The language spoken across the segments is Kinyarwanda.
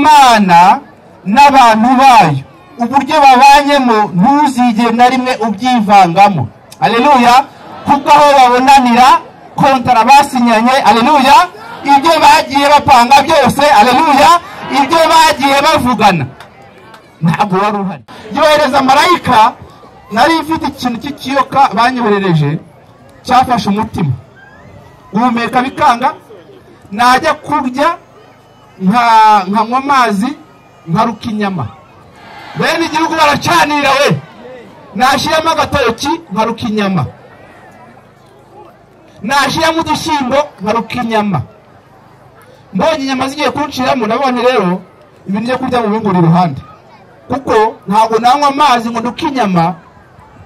Imana n'abantu bayo uburyo babanyemo ntuzigere na rimwe ubyivangamo. Haleluya. Kuko aho babonanira kontara basinyanye, haleluya, ibyo bagiye bapanga byose, haleluya, ibyo bagiye bavugana ntabwo wari uhari. Yohereza marayika, nari mfite ikintu cy'ikiyoka banyoherereje cyafashe umutima guhumeka bikanga, najya kurya nkanywa amazi nkaruka inyama. Bene igihugu baracanira we, nashyiramo agatoki nkaruka inyama, nashyiramo udushyimbo nkaruka inyama. Mbonye inyama zigiye kunciramo, nabonye rero ibintu byo kurya mu bingura iruhande, kuko ntabwo nanywa amazi ngo nduke inyama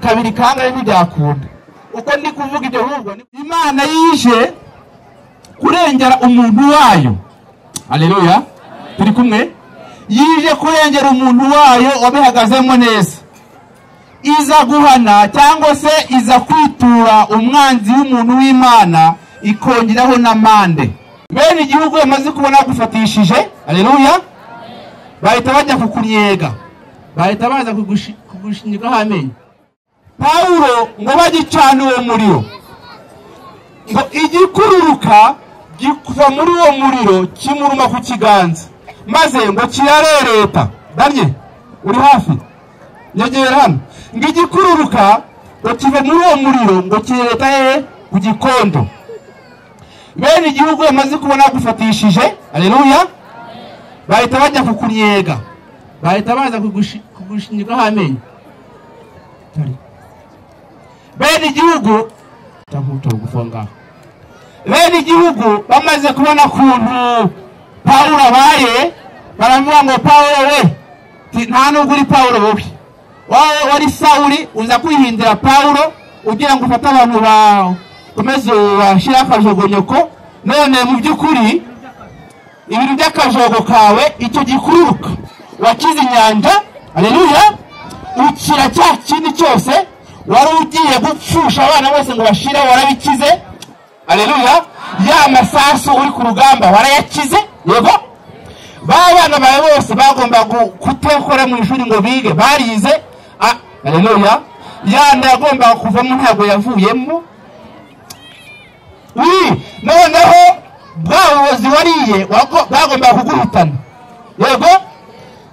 kabiri kangahe ntibyakunda. Uko ndi kuvuga ibyo ahubwo Imana yije kurengera umuntu wayo. Haleluya. Turi kumwe? Yije kurengera umuntu wayo wabihagazemo neza. Iza guhana cyangwa se iza kwitura umwanzi w'umuntu w'Imana, ikongeraho n'amande. Bene igihugu bamaze kubona gufatishije, haleluya, bahita bajya kukunyega, bahita baza kugushinyikaho amenyo. Paulo ngo bagicana uwo muriro, ngo igikururuka gikuva muri uwo muriro kimuruma ku kiganza, maze ngo kirarereta. Danye uri hafi nyegera hano. Ngo igikururuka ngo kiva muri uwo muriro ngo kirereta ku gikondo. Bene igihugu bamaze kubona gufatishije, haleluya, bahita bajya kukunyega, bahita baza kugushinyikaho amenyo. Bene igihugu tamuto gufunga. Bene igihugu bamaze kubona kuntu Paulo abaye, baravuga ngo Paulo we nta nubwo uri Paulo wowe, wowe wari Sauli uza kwihindira Paulo ugira ngo ufate abantu bawe komeze washira akajogonyoko. None mu by'ukuri ibintu by'akajogo kawe icyo gikururuka wakize inyanja, haleluya, ukira cya kindi cyose wari ugiye gupfusha abana bose ngo bashire, warabikize, haleluya. Ya masasu uri ku rugamba warayakize, yego. Babana bawe bose bagomba kutekora mu ishuri ngo bige, barize, haleluya. Yanda yagomba kuvamo ntabwo yavuyemo. Noneho bwabuzi wariye bagomba kuguhitana, yego,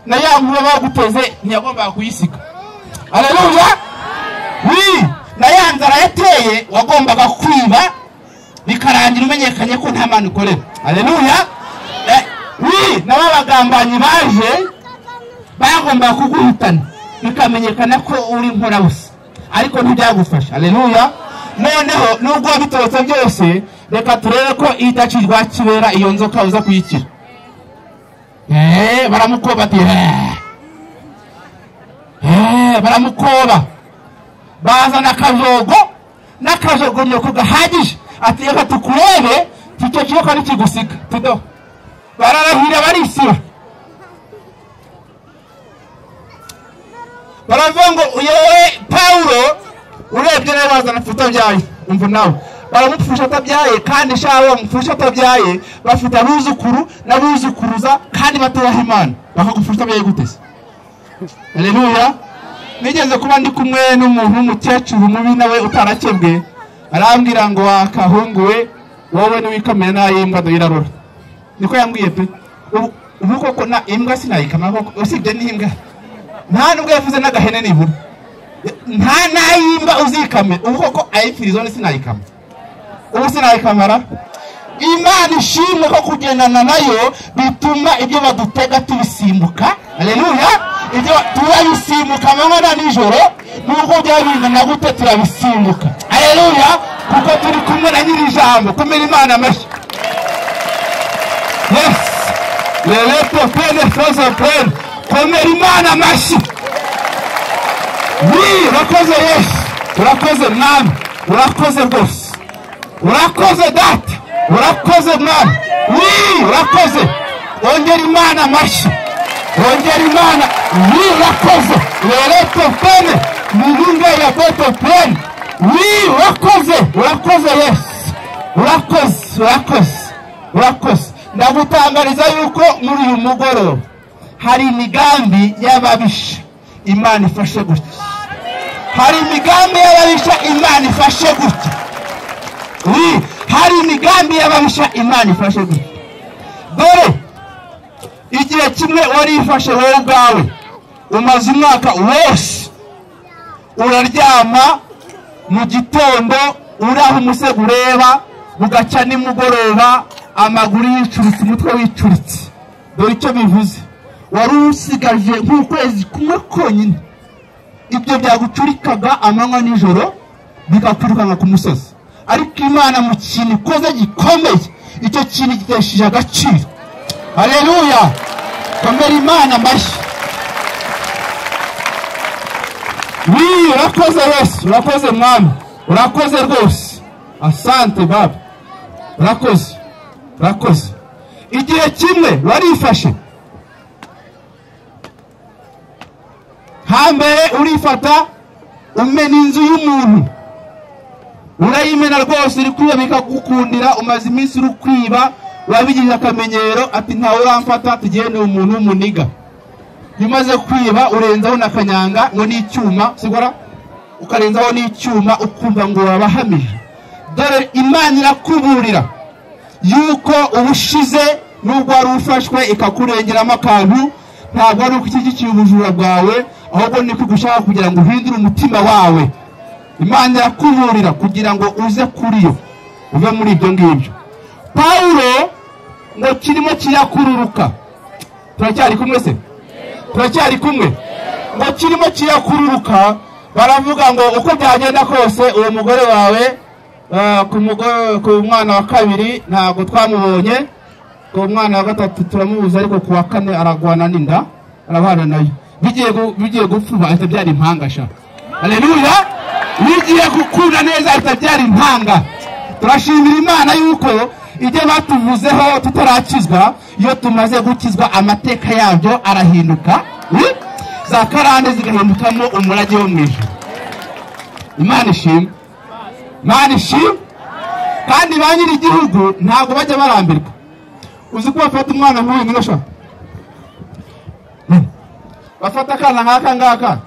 na ya nkuba baguteze ntiyagomba kuyisiga, haleluya. Na ya nzara yateye wagombaga kwiba bikarangira umenyekanye ko nta Mana ukorera, haleluya. Na babagambanyi baje bagomba kuguhitana bikamenyekana ko uri nkora busa, ariko ntibyagufasha, haleluya. Noneho nubwo bitotse byose, reka turebe ko idacirwa kibera iyo nzoka uza kuyikira. Baramukoba ati baramukoba, bazana akajogo n'akajogonyoko gahagije, ati reka tukurebe icyo kiyoka nikigusiga tudo. Bararahira barisira, baravuga ngo yewe Paulo urebye nawe bazana futa byaye, umva nawe baramupfusha atabyaye, kandi shaho bamupfusha atabyaye bafite abuzukuru n'abuzukuruza kandi batubaha Imana, bakagupfusha atabyaye gutese, haleluya. Nigeze kuba ndi kumwe n'umuntu w'umukecuru mubi nawe utarakebwe, arambwira ngo wakahunguwe wowe niwikamera nayimbwa doyirarora. Niko yambwiye pe. Ubu koko na imbwa sinayikama koko, usibye n'imbwa nta nubwo yavuze n'agahene nibura, nta nayimbwa uzikame. Ubu koko ayipfirizone sinayikama, ubu sinayikamara. Imana ishimwe ko kugendana nayo bituma ibyo badutega tubisimbuka, haleluya. Ibyo turabisimbuka amanywa na nijoro, nuko byabingana gute turabisimbuka, haleluya, kuko turi kumwe na nyiri ijambo. Kumira Imana amashyi. Yes, leto pene foza pene, kumira Imana amashyi. Urakoze Yesu, urakoze Mwami, urakoze rwose, urakoze Data, urakoze Mwami, urakoze. Ongera Imana amashyi, ongera Imana, urakoze. Leto pene miringa ya beto pene, urakoze Yesu, urakoze. Ndagutangariza yuko muri uyu mugoroba hari imigambi y'ababisha Imana ifashe gutya. Hari imigambi y'ababisha Imana ifashe gutya. Hari imigambi y'ababisha Imana ifashe gutya. Dore igihe kimwe wari ifashe wowe ubwawe, umaze umwaka wose uraryama, mu gitondo uraho umusego ureba, bugacya nimugoroba amaguru yicuritse, umutwe wicuritse. Dore icyo bivuze, wari usigaje nk'ukwezi kumwe konyine, ibyo byagucurikaga amanywa nijoro bikakwirukanka ku musozi. Ariko Imana mu kintu ikoze gikomeye, icyo kintu gitesheje agaciro. Haleluya! Komera Imana amashyi. Urakoze Yesu, urakoze Mwami, urakoze rwose. Asante Baba, urakoze. Igihe kimwe warifashe, hambere urifata umena inzu y'umuntu, urayimena rwose, uri kwiba bikagukundira, umaze iminsi uri kwiba, wabigize akamenyero, ati ntawe uramfata, tugende umuntu w'umuniga. Umaze kwiba urenzaho n'akanyanga ngo n'icyuma, sigora ukarenzaho n'icyuma, ukumva ngo wabahamije. Dore Imana irakuburira yuko ubushize nubwo wari ufashwe ikakurengeramo akantu, ntabwo ari ukishyigikiye ubujura bwawe, ahubwo ni kugushaka kugira ngo uhindure umutima wawe. Imana irakuburira kugira ngo uze kuri yo, uve muri ibyo ngibyo. Paulo ngo kirimo kirakururuka. Turacyari kumwe se? Turacyari kumwe. Ngo kirimo kirakururuka, baravuga ngo uko byagenda kose uwo mugore wawe, ku mwana wa kabiri ntabwo twamubonye, ku mwana wa gatatu turamubuza, ariko ku wa kane aragwana n'inda, arabana nayo. Bigiye gupfuba ahita byari impanga sha. Haleluya! Bigiye gukura neza ahita byari impanga. Turashimira Imana yuko ibyo batuvuzeho tutarakizwa, iyo tumaze gukizwa amateka yabyo arahinduka, za karande zigahindukamo umurage wo mwijuru. Imana ishimwe. Kandi ba nyiri igihugu ntabwo bajya barambirwa. Uzi ko bafata umwana nk'uyu ngosha, bafata akana nk'aka ngaka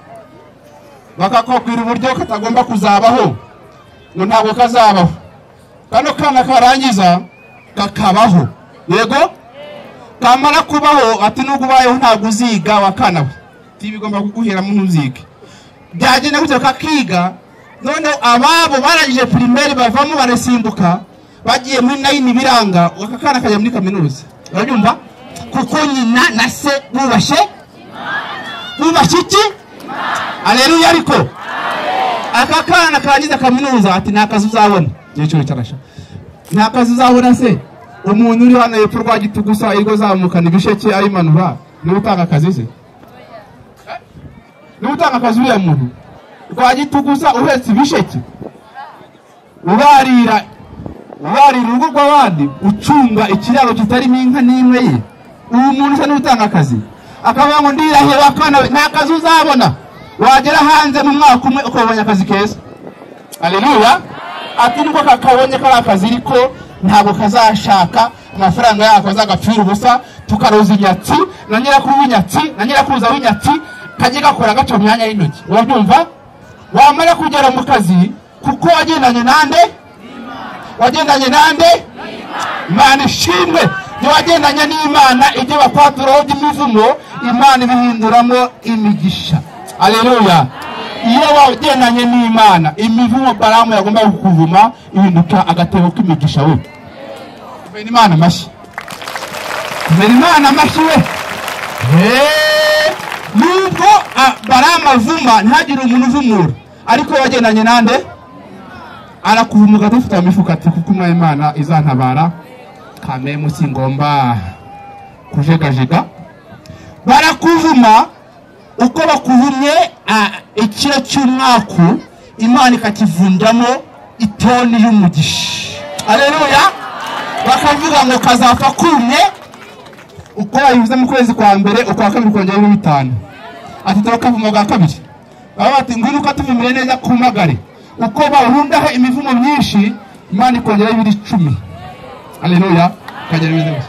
bakakokwira uburyo katagomba kuzabaho, ngo ntabwo kazabaho. Kano kana karangiza kakabaho, yego kamara kubaho, ati nubwo ubayeho ntabwo uziga wakana we, tibigomba kuguheramo ntuzige. Byagenda gutyo kakiga, none ababo barangije primaire bavamo barasimbuka, bagiye muri 9 biranga, akakana kajya muri kaminuza. Uranyumva? Kuko nyina na se bubashe iki? Haleluya! Ariko akakana karangiza kaminuza, ati nakazi uzabona. Nicyo cyarasha. Nakazi uzabona se? Umuntu uri hano yepfo rwa Gitugusa irwo zamukana ibisheke ayimanura, ni utanga akazi se? Ni utanga akazi uriya muntu rwa Gitugusa uhetse ibisheke, ubarira urugo rw'abandi, ucunga ikiraro kitarimo inka n'imwe ye. Uwo muntu se n'utanga akazi, akavuga ngo ndirahe bakana we, nta kazi uzabona. Wagera hanze mu mwaka umwe ukabonye akazi keza. Haleluya! Ati nubwo kakabonye kari akazi, ariko ntabwo kazashaka amafaranga yako, azagapfira ubusa, tukaroza inyatsi na nyirakuru w'inyatsi na nyirakuruza w'inyatsi, kajye gakora gaca mu myanya y'intoki. Urabyumva? Wamara kugera mu kazi, kuko wagendanye nande? Imana ishimwe. Iyo wagendanye n'Imana, ibyo bakwaturaho by'imivumo, Imana ibihinduramo imigisha. Haleluya! Iyo wagendanye n'Imana, imivumo Balamu yagomba kukuvuma ihinduka agatebo k'imigisha we. Kumenya Imana amashyi. we. Nubwo Balamu avuma, ntihagire umuntu uvumura, ariko wagendanye nande? Arakuvumuka dufite imifuka, ati kuko umwanya Imana izantabara, kame musi ngomba kujegajega. Barakuvuma, uko bakuvumye ikiro cy'umwaku, Imana ikakivundamo itoni y'umugisha. Haleluya! Bakavuga ngo kazapfa kumye, uko bayivuze mu kwezi kwa mbere, uko wa kabiri kongera 5. Ati turakavuma bwa kabiri, bati ngwino ukatuvumire neza kumagare. Uko bahundaho imivumo myinshi, Imana ikongera 10. Haleluya! Kagera bimeze.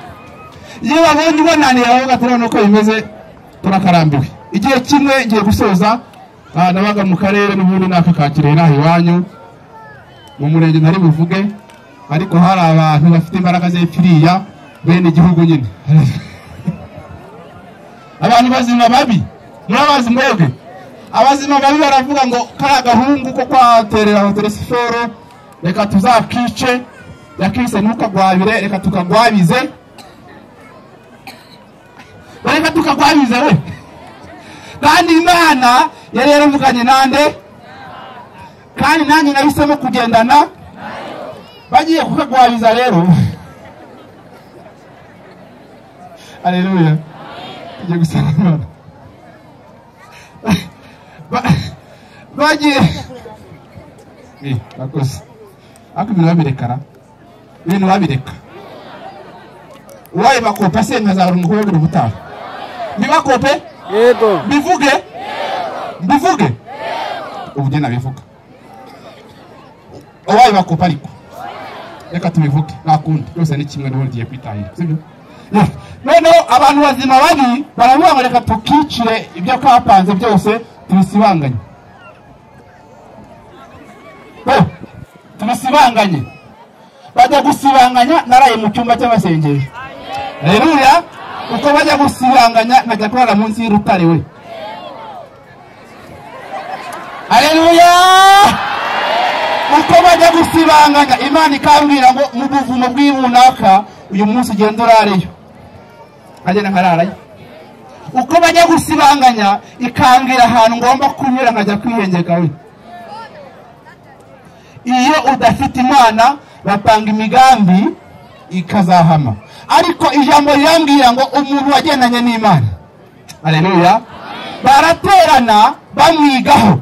Iyo babonye ubonaniye aho gaterano uko bimeze, turakarambiwe. Igihe kimwe ngiye gusoza nabaga mu karere n'ubundi naka Kakirere naho iwanyu mu murenge ntari buvuge, ariko hari abantu bafite imbaraga z'epfiriya bene igihugu nyine abantu bazima babi murabazi mwebwe. Abazima babi baravuga ngo kaya gahungu ko kwaterera hotelesiforo reka tuzakice, yakise ntukagwabire, reka tukagwabize, reka tukagwabize we. Kandi Imana yari yaravuganye nande, kandi nanjye nahisemo kugendana bagiye kukagwabiza rero. Haleluya. Tugiye gusanga Imana bagiye bakoze ako ibintu babirekara, ibintu babireka. Uwaye bakopa se nkazahora umukobwa ubutaha nibakope yego bivuge bivuge ubugena bivuga. Uwaye bakopa ariko reka tubivuge nakundi byose ni kimwe n'ubundi giye kwitahira, sibyo? None abantu bazima babi baravuga ngo reka tukicire ibyo kapanze byose tubisibanganye, tubisibanganye. Bajya gusibanganya naraye mu cyumba cy'abasengesho. Haleluya. Uko bajya gusibanganya nkajya kurara munsi y'urutare we. Haleluya. Uko bajya gusibanganya Imana ikambwira ngo mu buvumo bw'ibunaka uyu munsi ugenda urareyo, agenda nkararayo. Uko bajya gusibanganya ikambwira ahantu ngomba kunyura nkajya kwihengeka we. Iyo udafite Imana bapanga imigambi ikazahama, ariko ijambo rirambwira ngo umuntu wagendanye n'Imana, haleluya, baraterana bamwigaho,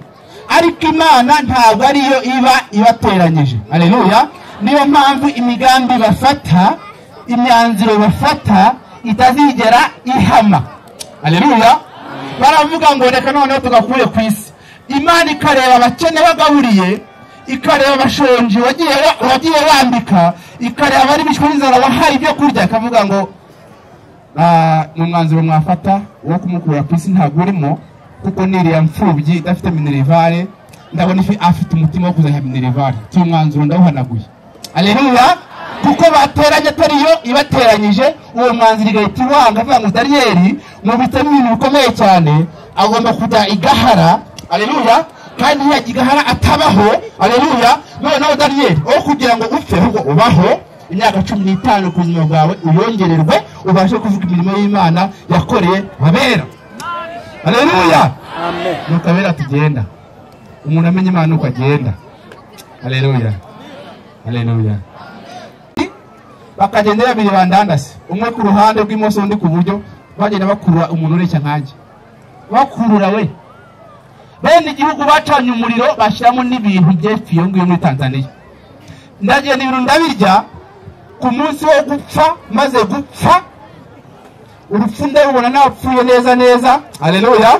ariko Imana ntabwo ariyo ibateranyije, haleluya. Niyo mpamvu imigambi bafata, imyanzuro bafata itazigera ihama, haleluya. Baravuga ngo reka noneho tugakure ku isi. Imana ikareba abakene bagaburiye, ikareba abashonji wagiye wambika, ikareba abari bishwe n'inzara wahaye ibyo kurya, ikavuga ngo n'umwanzuro mwafata wo kumukura ku isi ntabwo urimo, kuko niriya mfubyi idafite minerivare ndabona afite umutima wo kuzanya minerivare, tuyo mwanzuro ndawuhanaguye, haleluya. Kuko bateranye atariyo ibateranyije, uwo mwanzuro igahita iwanga, avuga ngo Daniyeli mu bitamo ibintu bikomeye cyane agomba kujya igahara, haleluya. Kandi yagigahara atabaho, haleluya. Noneho Daniyeli aho kugira ngo upfe ahubwo ubaho imyaka 15 ku buzima bwawe uyongererwe, ubashe kuvuga imirimo y'Imana yakoreye abera, haleluya. amen. Nukabera tugenda umuntu amenye Imana uko agenda, haleluya, haleluya. Bakagendera biri bandandase, umwe ku ruhande rw'imoso undi ku buryo, bagenda bakurura umuntu ureshya nkanjye, bakurura we. Bene igihugu bacanye umuriro bashyiramo n'ibintu byepfiye ngo muri Tanzania. Ndagenda ibintu ndabirya ku munsi wo gupfa, maze gupfa urupfu ndabona napfuye neza neza, haleluya.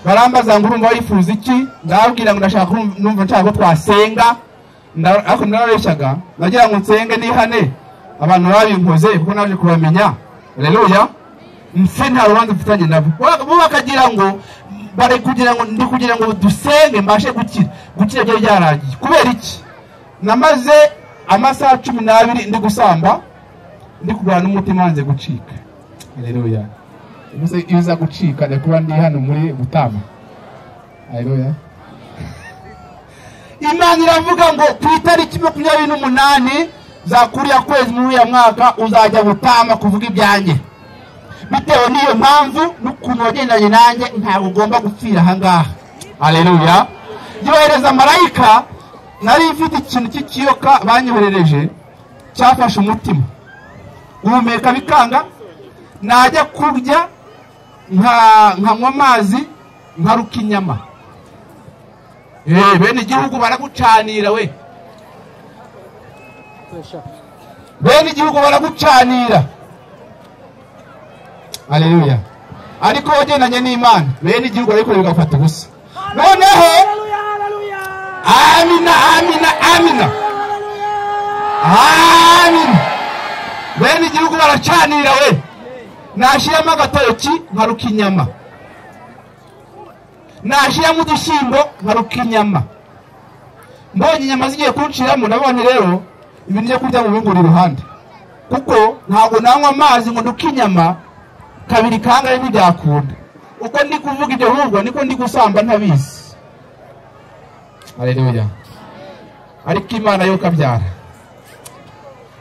Barambaza ngo urumva wifuza iki, ndababwira ngo ndashaka numva nshaka ko twasenga, ariko narabeshaga nagira ngo nsenge nihane abantu babinkoze kuko naje kubamenya, haleluya. Mfe nta rubanza mfitanye nabo, bo bakagira ngo bare kugira ngo ndi kugira ngo dusenge mbashe gukira byo byaragiye. Kubera iki? Namaze amasaha 12 ndi gusamba, ndi kugwana n'umutima wanze gucika, haleluya. Ubuse iza gucika ne kuba ndi hano muri Butama, haleluya. Imana iravuga ngo ku itariki 28 zakuriya kwezi muri ya mwaka uzajya Butama kuvuga ibyanjye. Bitewe niyo mpamvu n'ukuntu wagendanye nanjye ntabwo ugomba gupfira aha ngaha, haleluya. Yohereza marayika, nari mfite ikintu cy'ikiyoka banyoherereje cyafashe umutima, guhumeka bikanga, najya kurya nkanywa amazi nkaruka inyama. Bene igihugu baragucanira we, bene igihugu baragucanira, haleluya. Ariko wagendanye n'Imana bene igihugu ariko bigafata ubusa. Noneho amina amina amina amina, bene igihugu baracanira we. nashyiramo agatoki nkaruka inyama, nashyiramo udushyimbo nkaruka inyama. Mbonye inyama zigiye kunshiramo nabonye rero ibintu byo kurya mu bingura iruhande, kuko ntabwo nanywa amazi ngo nduke inyama kabiri kangahe ntibyakunda. Uko ndi kuvuga ibyo ahubwo niko ndi gusamba ntabizi. Haleluya. Ariko Imana yo kabyara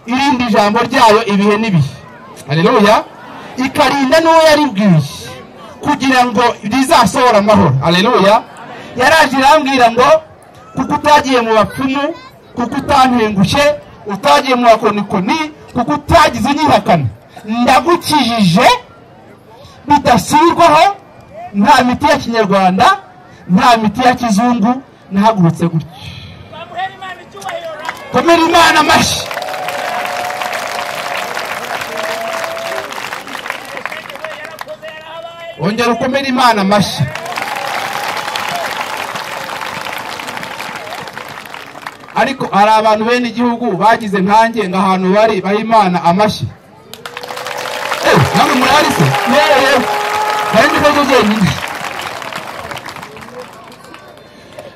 irindi jambo ryayo ibihe n'ibihe. Haleluya. Ikarinda n'uwo yaribwiye kugira ngo rizasohora amahoro. Haleluya. Yaraje irambwira ngo kuko utagiye mu bapfumu, kuko utantengushe, utagiye mu bakonikoni, kuko utagize unyihakana, ndagukijije bidasirwaho, nta miti ya kinyarwanda, nta miti ya kizungu. Nahagurutse gutyo. Komera Imana amashyi. Ongera ukomera Imana amashyi. Ariko hari abantu bene igihugu bagize nkanjye ngahantu bari baha Imana amashyi. Namwe muri arise yewe kandi ko jenyine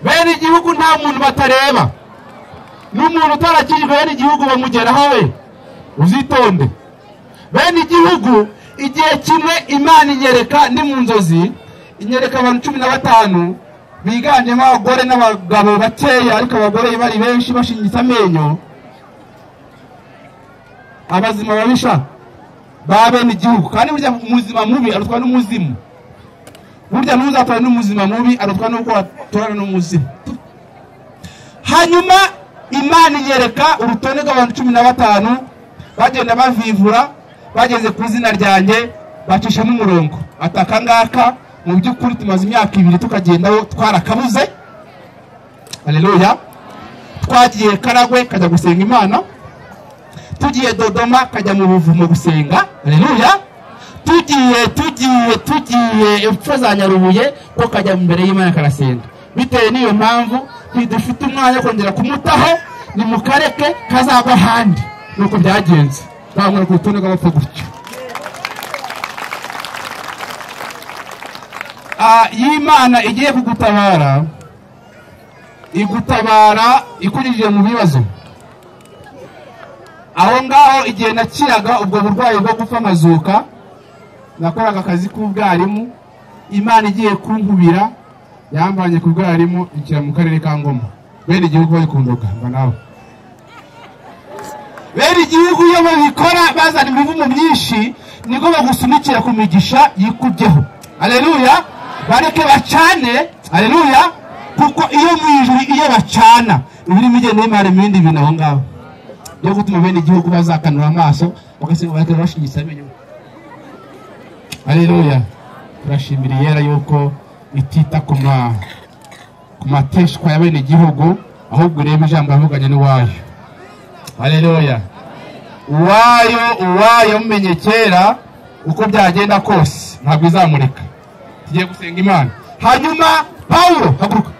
bene igihugu nta muntu batareba, n'umuntu utarakijwe bene igihugu bamugeraho we uzitonde. Bene igihugu igihe kimwe Imana inyereka ndi mu nzozi, inyereka abantu 15 biganjemo abagore n'abagabo bakeya, ariko abagore bari benshi bashingitse amenyo, abazima babisha babe n'igihugu. Kandi burya umuzima mubi arutwa n'umuzimu, burya ntuzatwara n'umuzima mubi arutwa n'uko watorana n'umuzimu. Hanyuma Imana inyereka urutonde rw'abantu 15 bagenda bavivura, bageze ku izina ryanjye bacishamo umurongo ataka ngaka. Mu by'ukuri tumaze imyaka 2 tukagendaho twarakabuze. Haleluya. Twagiye Karagwe kajya gusenga Imana, tugiye Dodoma kajya mu buvumo gusenga. Haleluya. tugiye epfo za Nyarubuye ko kajya imbere y'Imana karasenga. Bitewe n'iyo mpamvu ntidufite umwanya kongera kumutaho, ni mukareke kazagwa ahandi. Nuko byagenze bamwe kutonda gapfa gutyo. Y'Imana igiye kugutabara, igutabara ikujije mu bibazo. Aho ngaho igihe nakiraga ubwo burwayi bwo gupfa mazuka, nakoraga akazi k'ubwarimu, Imana igiye kunkubira yambanye ku bwarimu ikira mu karere ka Ngoma. Bene igihugu bayikundoga mba nawe. Bene igihugu iyo babikora bazana imivumo myinshi, niko bagusunikira ku migisha yikubyeho. Haleluya. Bareke bacane. Haleluya. Kuko iyo mwijuru iyo bacana ibiri migende y'Imana ibindi bintu aho ngaho yo gutuma bene igihugu bazakanura amaso bagasenga bakira bashingitse amenyo. Haleluya. Turashimira yera yuko itita ku mateshwa ya bene igihugu, ahubwo reba ijambo avuganye n'uwayo. Haleluya. Uwayo mumenye kera uko byagenda kose ntabwo izamurika. Tugiye gusenga Imana. Hanyuma Paulo haguruka.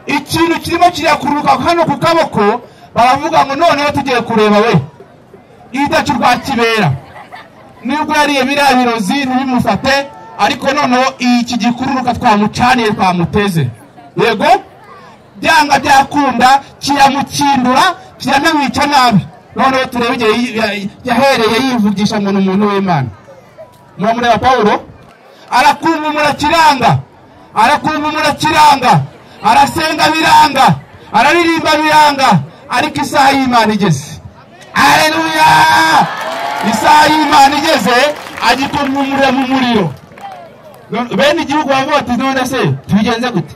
Ikintu kirimo kirakuruka hano ku kaboko, baravuga ngo noneho tugiye kureba we idacu rwa kibera. Nibwo yariye biriya birozi ntibimufate, ariko noneho iki gikururuka twamucaniye twamuteze. Yego byanga byakunda kiramukindura kiranamwica nabi. Noneho turebe igihe yahereye yivugisha ngo n'umuntu w'Imana. Mwamureba Paulo arakumumura kiranga, arasenga biranga, araririmba biranga, ariko isaha y'Imana igeze. Haleluya. Isaha y'Imana igeze agikumumura mu muriro. Bene igihugu bavuga ati none se tubigenze gute?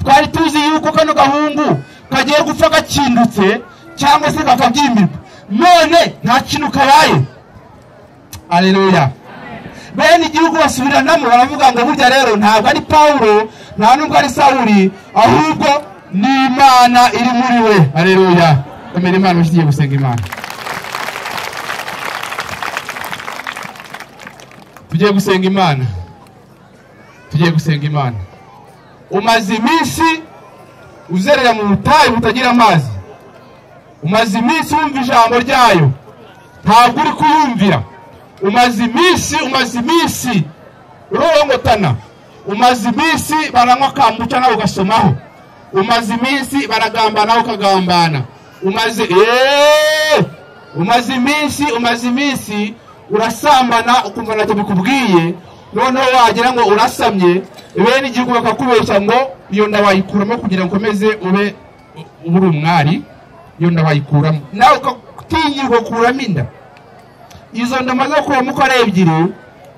Twari tuzi yuko kano gahungu kagiye gupfa gakindutse cyangwa se kakabyimbirwa, none nta kintu kabaye. Haleluya. Bene igihugu basubiranamo baravuga ngo burya rero ntabwo ari Paulo, nta nubwo ari Sawuli, ahubwo ni Imana iri muri we. Haleluya. Komera Imana ugiye gusenga Imana. Tugiye gusenga Imana. Tugiye gusenga Imana. Umaze iminsi uzerera mu butayu butagira amazi, umaze iminsi wumva ijambo ryayo, ntabwo uri kuyumvira. umaze iminsi urorongotana, umaze iminsi baranywa kambuca nawe ugasomaho, umaze iminsi baragamba nawe ukagambana, umaze iminsi urasambana ukumva ntacyo bikubwiye, noneho wagira ngo urasamye, bene igihugu bakakubeshya ngo iyo nda wayikuramo kugira ngo ukomeze ube umwari, iyo nda wayikuramo nawe ukatinyirwa kuramo inda. Izo nda maze kuramo uko ari ebyiri,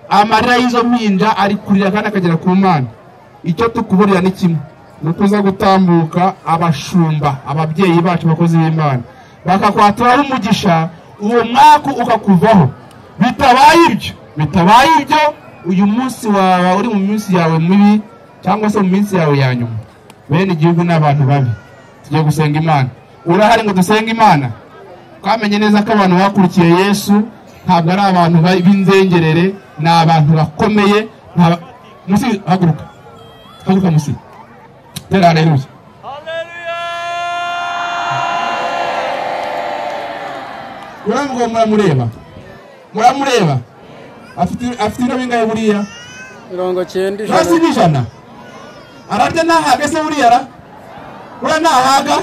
amarira y'izo mpinja ari kurira kandi akagera ku Mana. Icyo tukuburira ni kimwe, nukuza gutambuka abashumba, ababyeyi bacu, bakozi b'Imana bakakwaturaho umugisha, uwo mwaka ukakuvaho. Bitabaye ibyo uyu munsi wawe uri mu minsi yawe mibi, cyangwa se mu minsi yawe ya nyuma. Bene igihugu n'abantu babi, tugiye gusenga Imana. Urahari ngo dusenge Imana? Twamenye neza ko abantu bakurikiye Yesu ntabwo ari abantu b'inzengerere, ni abantu bakomeye. Musi haguruka musi, tera haleluya. Uramgo muramureba afite ibiro bingahe buriya? 90 hasi n'ijana. Ararya nahaga se buriya nahaga.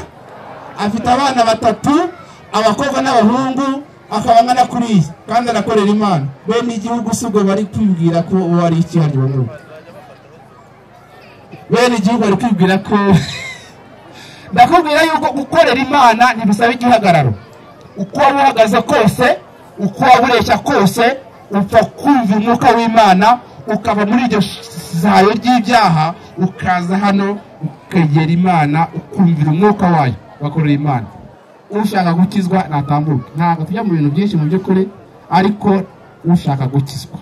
Afite abana 3, abakobwa n'abahungu, akabangana kuriya kandi arakorera Imana. Bene igihugu sugo bari kwibwira ko wari ikihanje bamwe. Bene igihugu bari kwibwira ko ndakubwira yuko gukorera Imana ntibisaba igihagararo. Uko uhagaze kose, uko wabureshya kose, upfa kumva umwuka w'Imana, ukaba muri iryo zayo ry'ibyaha, ukaza hano ukegera Imana, ukumvira umwuka wayo, bakorera Imana. Ushaka gukizwa natambuka. Ntabwo tujya mu bintu byinshi mu by'ukuri, ariko ushaka gukizwa